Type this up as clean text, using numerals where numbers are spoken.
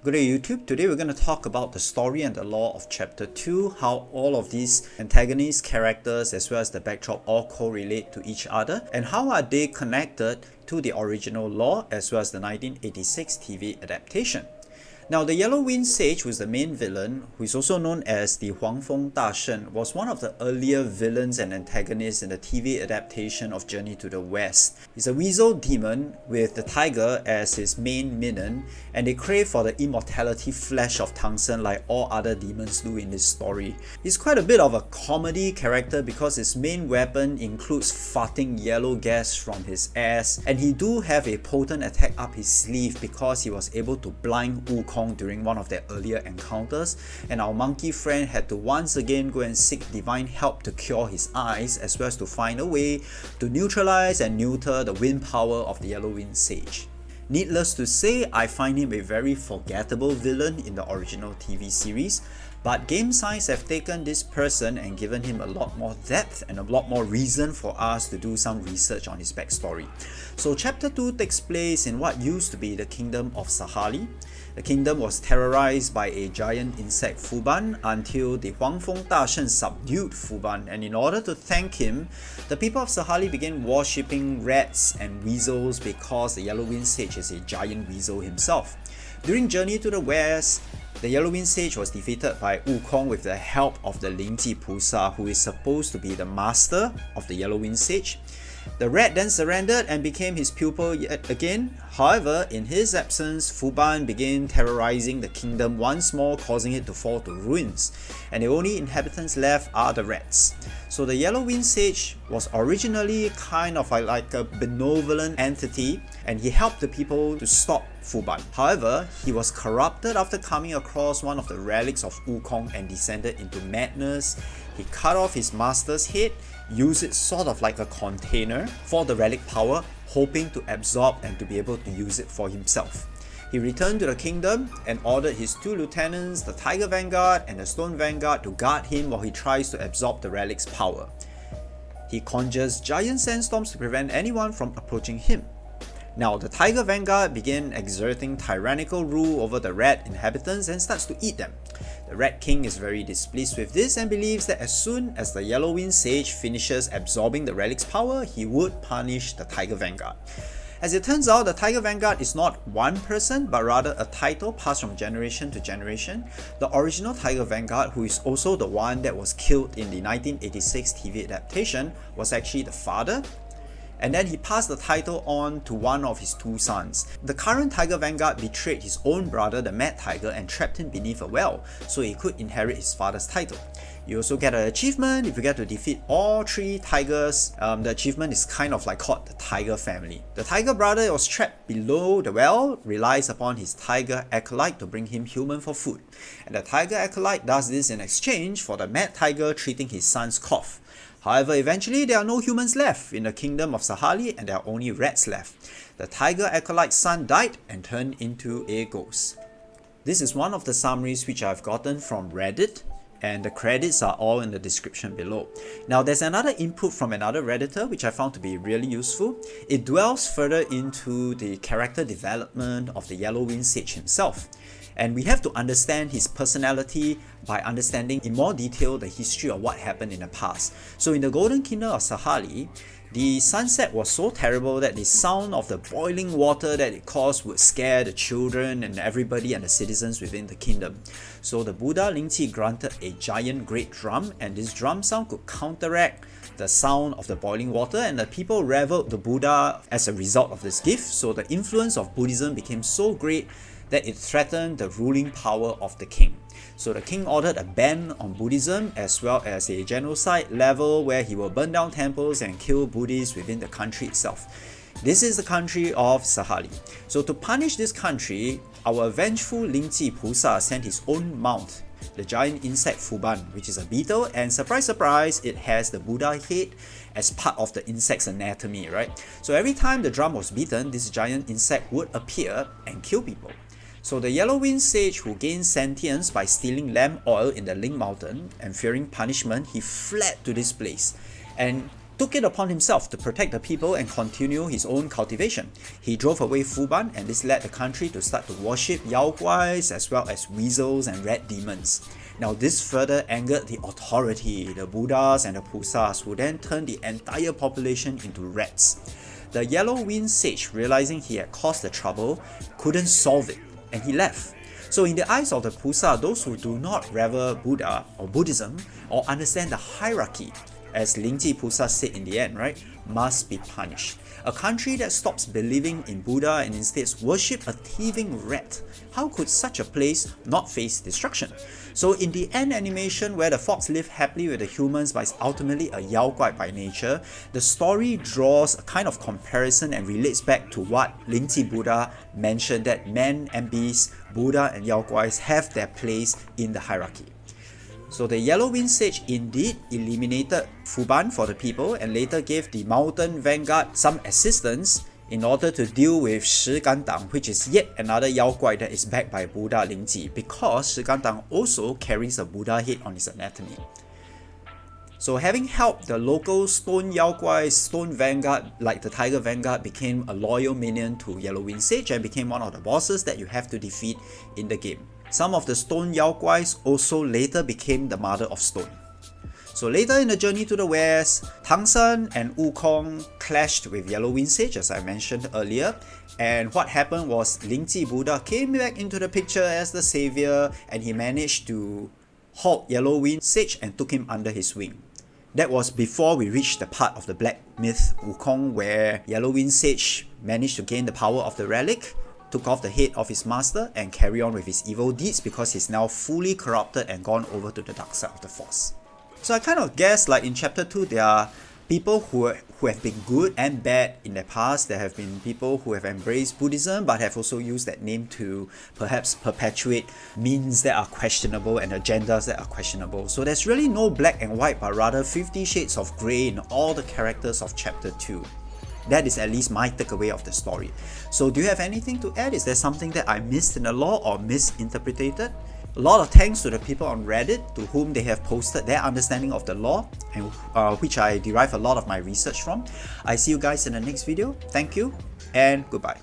Good day YouTube. Today we're going to talk about the story and the lore of chapter 2, how all of these antagonists, characters as well as the backdrop all correlate to each other, and how are they connected to the original lore as well as the 1986 TV adaptation. Now, the Yellow Wind Sage, who is the main villain, who is also known as the Wukong was one of the earlier villains and antagonists in the TV adaptation of Journey to the West. He's a weasel demon with the tiger as his main minion, and they crave for the immortality flesh of tungsten like all other demons do in this story. He's quite a bit of a comedy character because his main weapon includes farting yellow gas from his ass, and he do have a potent attack up his sleeve because he was able to blind Wukong during one of their earlier encounters, and our monkey friend had to once again go and seek divine help to cure his eyes as well as to find a way to neutralize and neuter the wind power of the Yellow Wind Sage. Needless to say, I find him a very forgettable villain in the original TV series, but Game Science have taken this person and given him a lot more depth and a lot more reason for us to do some research on his backstory. So chapter 2 takes place in what used to be the kingdom of Sahali. The kingdom was terrorized by a giant insect Fuban until the Huangfeng Dashen subdued Fuban, and in order to thank him, the people of Sahali began worshipping rats and weasels because the Yellow Wind Sage is a giant weasel himself. During Journey to the West, the Yellow Wind Sage was defeated by Wukong with the help of the Lingji Pusa, who is supposed to be the master of the Yellow Wind Sage. The rat then surrendered and became his pupil yet again. However, in his absence, Fuban began terrorizing the kingdom once more, causing it to fall to ruins, and the only inhabitants left are the rats. So the Yellow Wind Sage was originally kind of like a benevolent entity, and he helped the people to stop Fuban. However, he was corrupted after coming across one of the relics of Wukong and descended into madness. He cut off his master's head, used it sort of like a container for the relic power, hoping to absorb and to be able to use it for himself. He returned to the kingdom and ordered his two lieutenants, the Tiger Vanguard and the Stone Vanguard, to guard him while he tries to absorb the relic's power. He conjures giant sandstorms to prevent anyone from approaching him. Now, the Tiger Vanguard began exerting tyrannical rule over the rat inhabitants and starts to eat them. The Rat King is very displeased with this and believes that as soon as the Yellow Wind Sage finishes absorbing the relic's power, he would punish the Tiger Vanguard. As it turns out, the Tiger Vanguard is not one person, but rather a title passed from generation to generation. The original Tiger Vanguard, who is also the one that was killed in the 1986 TV adaptation, was actually the father, and then he passed the title on to one of his two sons. The current Tiger Vanguard betrayed his own brother, the Mad Tiger, and trapped him beneath a well, so he could inherit his father's title. You also get an achievement if you get to defeat all three tigers. The achievement is kind of like called the Tiger Family. The Tiger brother was trapped below the well, relies upon his Tiger Acolyte to bring him human for food. And the Tiger Acolyte does this in exchange for the Mad Tiger treating his son's cough. However, eventually there are no humans left in the kingdom of Sahali and there are only rats left. The Tiger Acolyte's son died and turned into a ghost. This is one of the summaries which I've gotten from Reddit, and the credits are all in the description below. Now, there's another input from another redditor which I found to be really useful. It dwells further into the character development of the Yellow Wind Sage himself. And we have to understand his personality by understanding in more detail the history of what happened in the past. So in the Golden Kingdom of Sahali, the sunset was so terrible that the sound of the boiling water that it caused would scare the children and everybody and the citizens within the kingdom. So the Buddha Lingqi granted a giant great drum, and this drum sound could counteract the sound of the boiling water, and the people reveled the Buddha as a result of this gift. So the influence of Buddhism became so great that it threatened the ruling power of the king. So the king ordered a ban on Buddhism as well as a genocide level where he will burn down temples and kill Buddhists within the country itself. This is the country of Sahali. So to punish this country, our vengeful Lingji Pusa sent his own mount, the giant insect Fuban, which is a beetle, and surprise surprise, it has the Buddha head as part of the insect's anatomy, right? So every time the drum was beaten, this giant insect would appear and kill people. So the Yellow Wind Sage, who gained sentience by stealing lamp oil in the Ling Mountain and fearing punishment, he fled to this place. And took it upon himself to protect the people and continue his own cultivation. He drove away Fuban, and this led the country to start to worship Yao Guais as well as weasels and red demons. Now this further angered the authority, the Buddhas and the Pusas, who then turned the entire population into rats. The Yellow Wind Sage, realizing he had caused the trouble, couldn't solve it, and he left. So in the eyes of the Pusa, those who do not revere Buddha or Buddhism or understand the hierarchy, as Lingji Pusa said in the end, right, must be punished. A country that stops believing in Buddha and instead worship a thieving rat, how could such a place not face destruction? So in the end animation, where the fox lived happily with the humans but is ultimately a Yao Guai by nature, the story draws a kind of comparison and relates back to what Lingji Buddha mentioned, that men and beasts, Buddha and Yao Guais have their place in the hierarchy. So the Yellow Wind Sage indeed eliminated Fuban for the people and later gave the Mountain Vanguard some assistance in order to deal with Shi Gandang, which is yet another Yao Guai that is backed by Buddha Lingji, because Shi Gandang also carries a Buddha head on his anatomy. So having helped the local Stone Yao Guai, Stone Vanguard like the Tiger Vanguard became a loyal minion to Yellow Wind Sage and became one of the bosses that you have to defeat in the game. Some of the Stone Yao Guais also later became the Mother of Stone. So later in the journey to the west, Tang Sen and Wukong clashed with Yellow Wind Sage, as I mentioned earlier, and what happened was Lingji Buddha came back into the picture as the savior, and he managed to halt Yellow Wind Sage and took him under his wing. That was before we reached the part of the black myth Wukong where Yellow Wind Sage managed to gain the power of the relic, took off the head of his master and carry on with his evil deeds because he's now fully corrupted and gone over to the dark side of the Force. So I kind of guess like in chapter 2 there are people who have been good and bad in the past. There have been people who have embraced Buddhism but have also used that name to perhaps perpetuate means that are questionable and agendas that are questionable. So there's really no black and white but rather 50 shades of grey in all the characters of chapter 2. That is at least my takeaway of the story. So do you have anything to add? Is there something that I missed in the lore or misinterpreted? A lot of thanks to the people on Reddit to whom they have posted their understanding of the lore, and which I derive a lot of my research from. I see you guys in the next video. Thank you and goodbye.